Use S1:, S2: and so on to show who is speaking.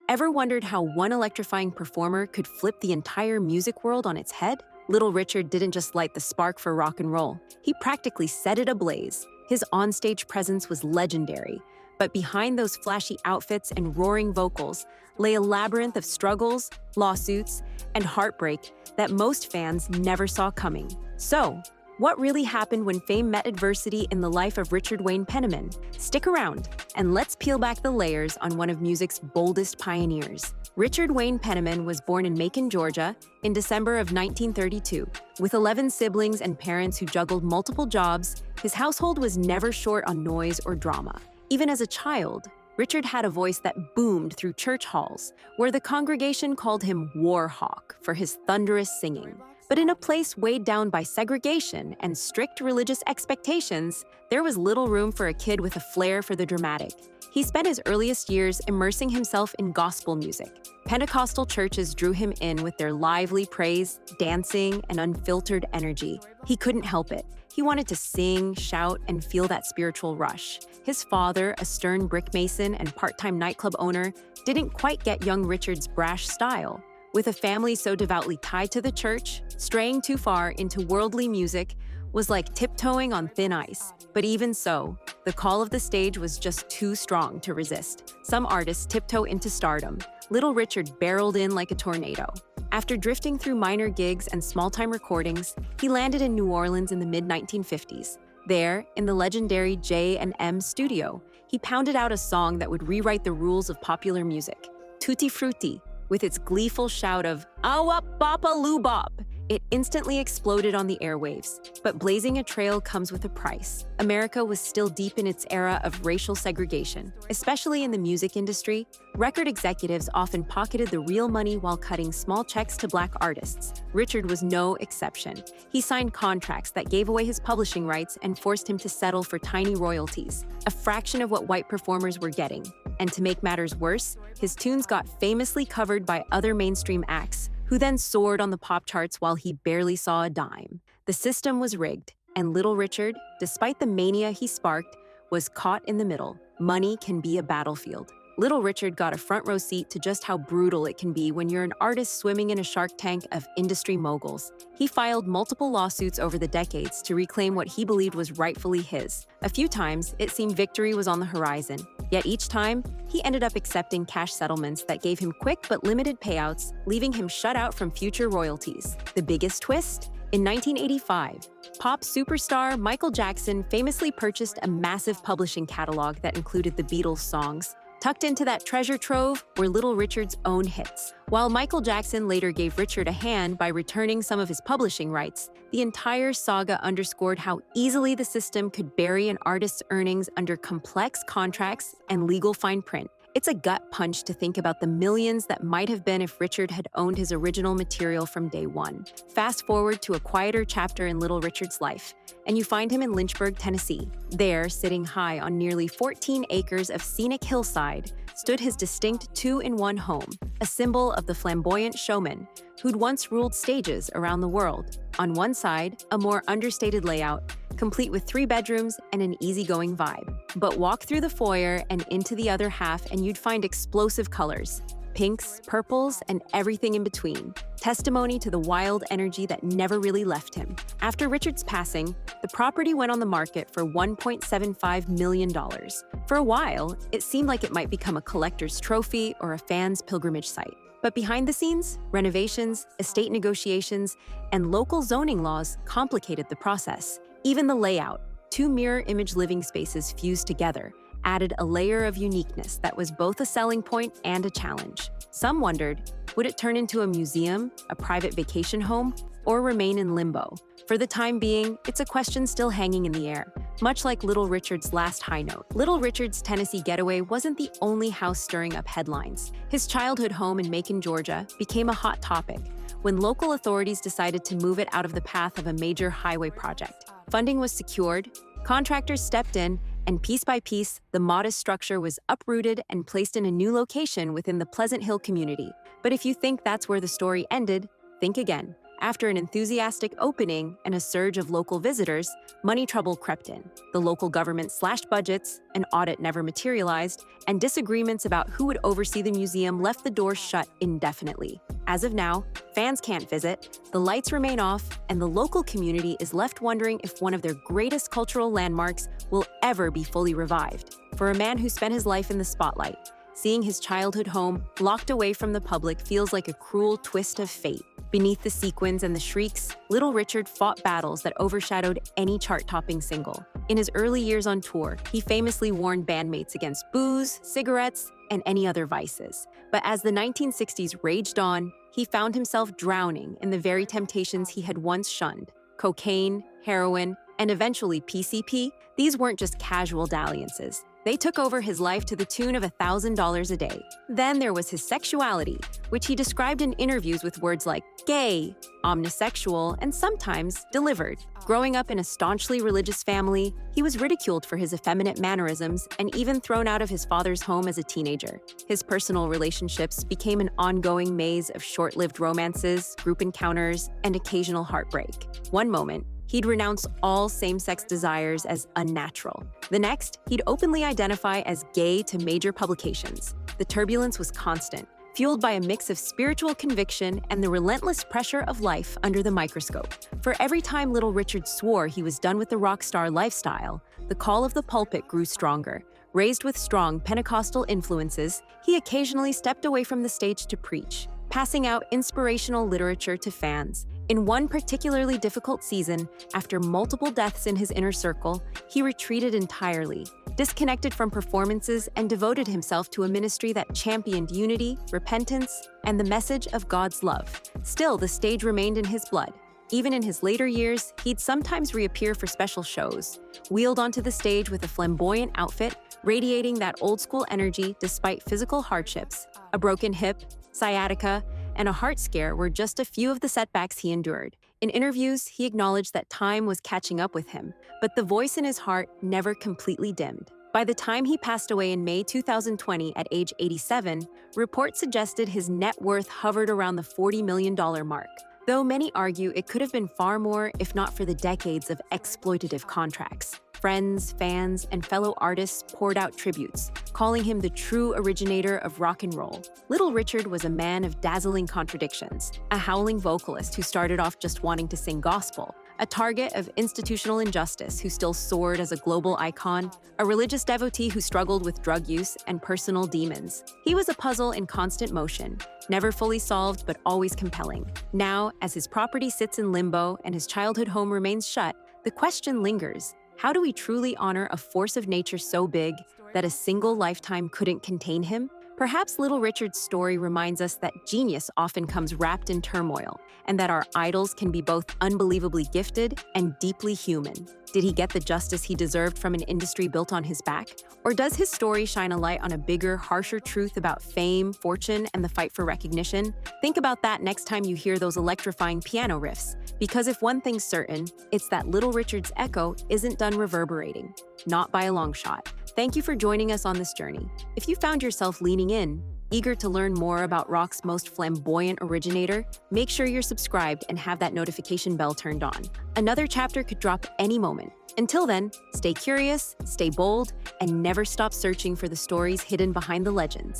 S1: Ever wondered how one electrifying performer could flip the entire music world on its head? Little Richard didn't just light the spark for rock and roll, he practically set it ablaze. His onstage presence was legendary, but behind those flashy outfits and roaring vocals lay a labyrinth of struggles, lawsuits, and heartbreak that most fans never saw coming. So, what really happened when fame met adversity in the life of Richard Wayne Penniman? Stick around, and let's peel back the layers on one of music's boldest pioneers. Richard Wayne Penniman was born in Macon, Georgia, in December of 1932. With 11 siblings and parents who juggled multiple jobs, his household was never short on noise or drama. Even as a child, Richard had a voice that boomed through church halls, where the congregation called him War Hawk for his thunderous singing. But in a place weighed down by segregation and strict religious expectations, there was little room for a kid with a flair for the dramatic. He spent his earliest years immersing himself in gospel music. Pentecostal churches drew him in with their lively praise, dancing, and unfiltered energy. He couldn't help it. He wanted to sing, shout, and feel that spiritual rush. His father, a stern brick mason and part-time nightclub owner, didn't quite get young Richard's brash style. With a family so devoutly tied to the church, straying too far into worldly music was like tiptoeing on thin ice. But even so, the call of the stage was just too strong to resist. Some artists tiptoe into stardom. Little Richard barreled in like a tornado. After drifting through minor gigs and small-time recordings, he landed in New Orleans in the mid-1950s. There, in the legendary J&M studio, he pounded out a song that would rewrite the rules of popular music, Tutti Frutti. With its gleeful shout of "Awap Bapa Lubop," it instantly exploded on the airwaves. But blazing a trail comes with a price. America was still deep in its era of racial segregation. Especially in the music industry, record executives often pocketed the real money while cutting small checks to Black artists. Richard was no exception. He signed contracts that gave away his publishing rights and forced him to settle for tiny royalties, a fraction of what white performers were getting. And to make matters worse, his tunes got famously covered by other mainstream acts, who then soared on the pop charts while he barely saw a dime. The system was rigged, and Little Richard, despite the mania he sparked, was caught in the middle. Money can be a battlefield. Little Richard got a front row seat to just how brutal it can be when you're an artist swimming in a shark tank of industry moguls. He filed multiple lawsuits over the decades to reclaim what he believed was rightfully his. A few times, it seemed victory was on the horizon. Yet each time, he ended up accepting cash settlements that gave him quick but limited payouts, leaving him shut out from future royalties. The biggest twist? In 1985, pop superstar Michael Jackson famously purchased a massive publishing catalog that included the Beatles' songs. Tucked into that treasure trove were Little Richard's own hits. While Michael Jackson later gave Richard a hand by returning some of his publishing rights, the entire saga underscored how easily the system could bury an artist's earnings under complex contracts and legal fine print. It's a gut punch to think about the millions that might have been if Richard had owned his original material from day one. Fast forward to a quieter chapter in Little Richard's life, and you find him in Lynchburg, Tennessee. There, sitting high on nearly 14 acres of scenic hillside, stood his distinct two-in-one home, a symbol of the flamboyant showman who'd once ruled stages around the world. On one side, a more understated layout, complete with 3 bedrooms and an easygoing vibe. But walk through the foyer and into the other half and you'd find explosive colors, pinks, purples, and everything in between, testimony to the wild energy that never really left him. After Richard's passing, the property went on the market for $1.75 million. For a while, it seemed like it might become a collector's trophy or a fan's pilgrimage site. But behind the scenes, renovations, estate negotiations, and local zoning laws complicated the process. Even the layout, 2 mirror image living spaces fused together, added a layer of uniqueness that was both a selling point and a challenge. Some wondered, would it turn into a museum, a private vacation home, or remain in limbo? For the time being, it's a question still hanging in the air, much like Little Richard's last high note. Little Richard's Tennessee getaway wasn't the only house stirring up headlines. His childhood home in Macon, Georgia, became a hot topic when local authorities decided to move it out of the path of a major highway project. Funding was secured, contractors stepped in, and piece by piece, the modest structure was uprooted and placed in a new location within the Pleasant Hill community. But if you think that's where the story ended, think again. After an enthusiastic opening and a surge of local visitors, money trouble crept in. The local government slashed budgets, an audit never materialized, and disagreements about who would oversee the museum left the doors shut indefinitely. As of now, fans can't visit, the lights remain off, and the local community is left wondering if one of their greatest cultural landmarks will ever be fully revived. For a man who spent his life in the spotlight, seeing his childhood home locked away from the public feels like a cruel twist of fate. Beneath the sequins and the shrieks, Little Richard fought battles that overshadowed any chart-topping single. In his early years on tour, he famously warned bandmates against booze, cigarettes, and any other vices. But as the 1960s raged on, he found himself drowning in the very temptations he had once shunned. Cocaine, heroin, and eventually PCP, these weren't just casual dalliances. They took over his life to the tune of $1,000 a day. Then there was his sexuality, which he described in interviews with words like gay, omnisexual, and sometimes delivered. Growing up in a staunchly religious family, he was ridiculed for his effeminate mannerisms and even thrown out of his father's home as a teenager. His personal relationships became an ongoing maze of short-lived romances, group encounters, and occasional heartbreak. One moment, he'd renounce all same-sex desires as unnatural. The next, he'd openly identify as gay to major publications. The turbulence was constant, fueled by a mix of spiritual conviction and the relentless pressure of life under the microscope. For every time Little Richard swore he was done with the rock star lifestyle, the call of the pulpit grew stronger. Raised with strong Pentecostal influences, he occasionally stepped away from the stage to preach, passing out inspirational literature to fans. In one particularly difficult season, after multiple deaths in his inner circle, he retreated entirely, disconnected from performances, and devoted himself to a ministry that championed unity, repentance, and the message of God's love. Still, the stage remained in his blood. Even in his later years, he'd sometimes reappear for special shows, wheeled onto the stage with a flamboyant outfit, radiating that old-school energy despite physical hardships. A broken hip, sciatica, and a heart scare were just a few of the setbacks he endured. In interviews, he acknowledged that time was catching up with him, but the voice in his heart never completely dimmed. By the time he passed away in May 2020 at age 87, reports suggested his net worth hovered around the $40 million mark. Though many argue it could have been far more if not for the decades of exploitative contracts. Friends, fans, and fellow artists poured out tributes, calling him the true originator of rock and roll. Little Richard was a man of dazzling contradictions, a howling vocalist who started off just wanting to sing gospel, a target of institutional injustice who still soared as a global icon, a religious devotee who struggled with drug use and personal demons. He was a puzzle in constant motion, never fully solved but always compelling. Now, as his property sits in limbo and his childhood home remains shut, the question lingers: how do we truly honor a force of nature so big that a single lifetime couldn't contain him? Perhaps Little Richard's story reminds us that genius often comes wrapped in turmoil, and that our idols can be both unbelievably gifted and deeply human. Did he get the justice he deserved from an industry built on his back? Or does his story shine a light on a bigger, harsher truth about fame, fortune, and the fight for recognition? Think about that next time you hear those electrifying piano riffs, because if one thing's certain, it's that Little Richard's echo isn't done reverberating. Not by a long shot. Thank you for joining us on this journey. If you found yourself leaning in, eager to learn more about rock's most flamboyant originator, make sure you're subscribed and have that notification bell turned on. Another chapter could drop any moment. Until then, stay curious, stay bold, and never stop searching for the stories hidden behind the legends.